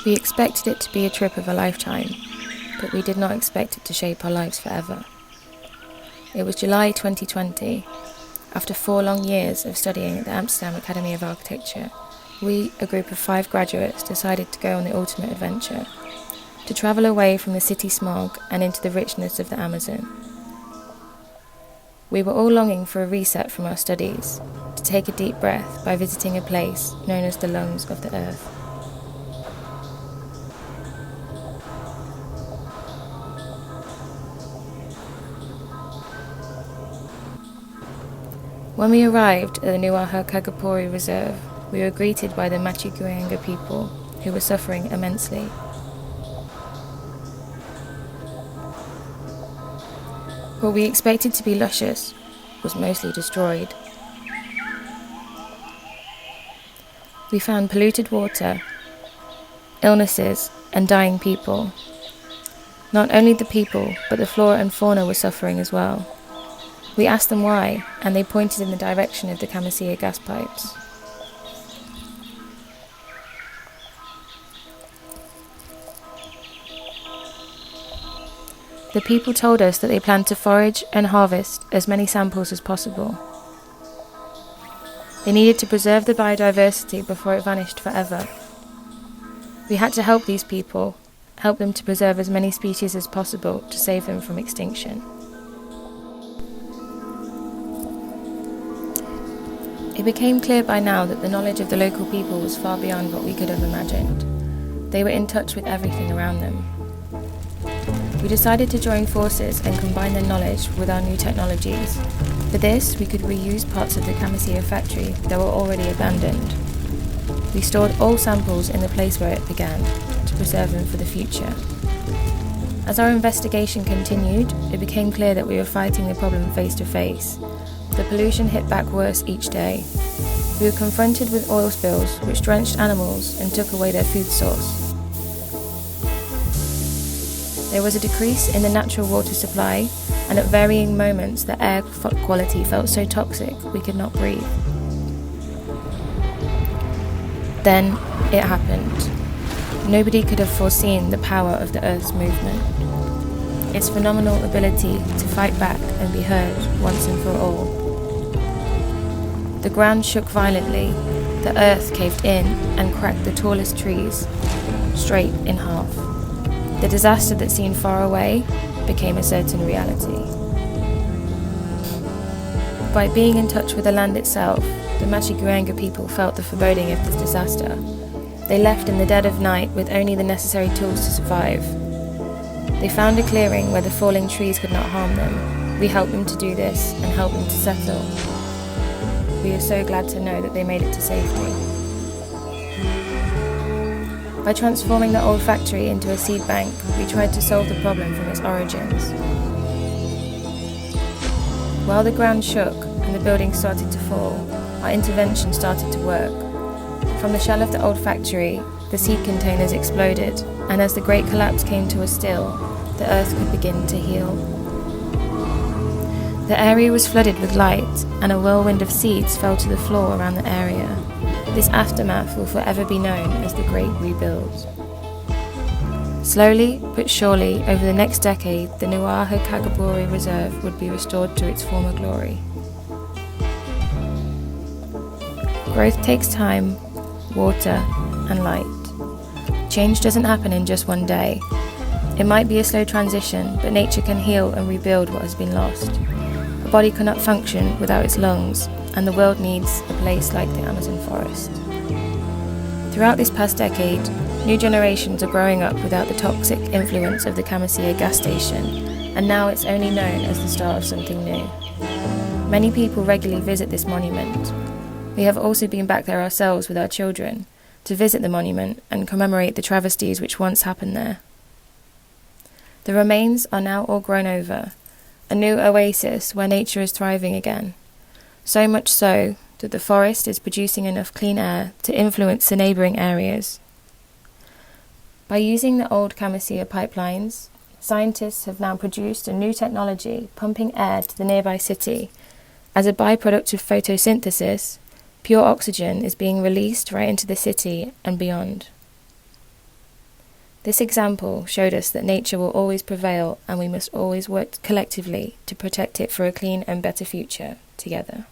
We expected it to be a trip of a lifetime, but we did not expect it to shape our lives forever. It was July 2020. After 4 long years of studying at the Amsterdam Academy of Architecture, we, a group of 5 graduates, decided to go on the ultimate adventure, to travel away from the city smog and into the richness of the Amazon. We were all longing for a reset from our studies, to take a deep breath by visiting a place known as the lungs of the earth. When we arrived at the Nuaha Kagapori Reserve, we were greeted by the Machiguanga people, who were suffering immensely. What we expected to be luscious was mostly destroyed. We found polluted water, illnesses, and dying people. Not only the people, but the flora and fauna were suffering as well. We asked them why, and they pointed in the direction of the Camisea gas pipes. The people told us that they planned to forage and harvest as many samples as possible. They needed to preserve the biodiversity before it vanished forever. We had to help these people, help them to preserve as many species as possible to save them from extinction. It became clear by now that the knowledge of the local people was far beyond what we could have imagined. They were in touch with everything around them. We decided to join forces and combine their knowledge with our new technologies. For this, we could reuse parts of the Camisea factory that were already abandoned. We stored all samples in the place where it began, to preserve them for the future. As our investigation continued, it became clear that we were fighting the problem face to face. The pollution hit back worse each day. We were confronted with oil spills which drenched animals and took away their food source. There was a decrease in the natural water supply, and at varying moments the air quality felt so toxic we could not breathe. Then it happened. Nobody could have foreseen the power of the Earth's movement, its phenomenal ability to fight back and be heard once and for all. The ground shook violently, the earth caved in and cracked the tallest trees straight in half. The disaster that seemed far away became a certain reality. By being in touch with the land itself, the Machiguanga people felt the foreboding of this disaster. They left in the dead of night with only the necessary tools to survive. They found a clearing where the falling trees could not harm them. We helped them to do this and helped them to settle. We are so glad to know that they made it to safety. By transforming the old factory into a seed bank, we tried to solve the problem from its origins. While the ground shook and the buildings started to fall, our intervention started to work. From the shell of the old factory, the seed containers exploded, and as the great collapse came to a still, the earth could begin to heal. The area was flooded with light, and a whirlwind of seeds fell to the floor around the area. This aftermath will forever be known as the Great Rebuild. Slowly but surely, over the next decade, the Nuaha Kagapori Reserve would be restored to its former glory. Growth takes time, water, and light. Change doesn't happen in just one day. It might be a slow transition, but nature can heal and rebuild what has been lost. A body cannot function without its lungs, and the world needs a place like the Amazon forest. Throughout this past decade, new generations are growing up without the toxic influence of the Camisea gas station, and now it's only known as the start of something new. Many people regularly visit this monument. We have also been back there ourselves with our children, to visit the monument and commemorate the travesties which once happened there. The remains are now all grown over, a new oasis where nature is thriving again. So much so that the forest is producing enough clean air to influence the neighbouring areas. By using the old Camisea pipelines, scientists have now produced a new technology pumping air to the nearby city. As a byproduct of photosynthesis, pure oxygen is being released right into the city and beyond. This example showed us that nature will always prevail and we must always work collectively to protect it for a clean and better future together.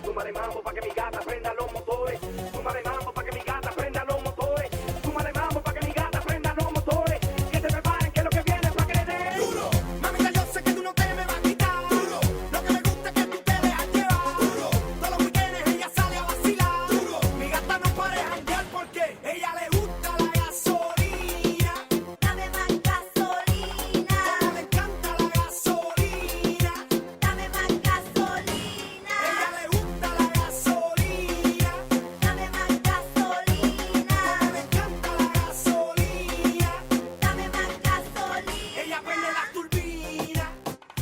Tumba de mambo pa' que mi gata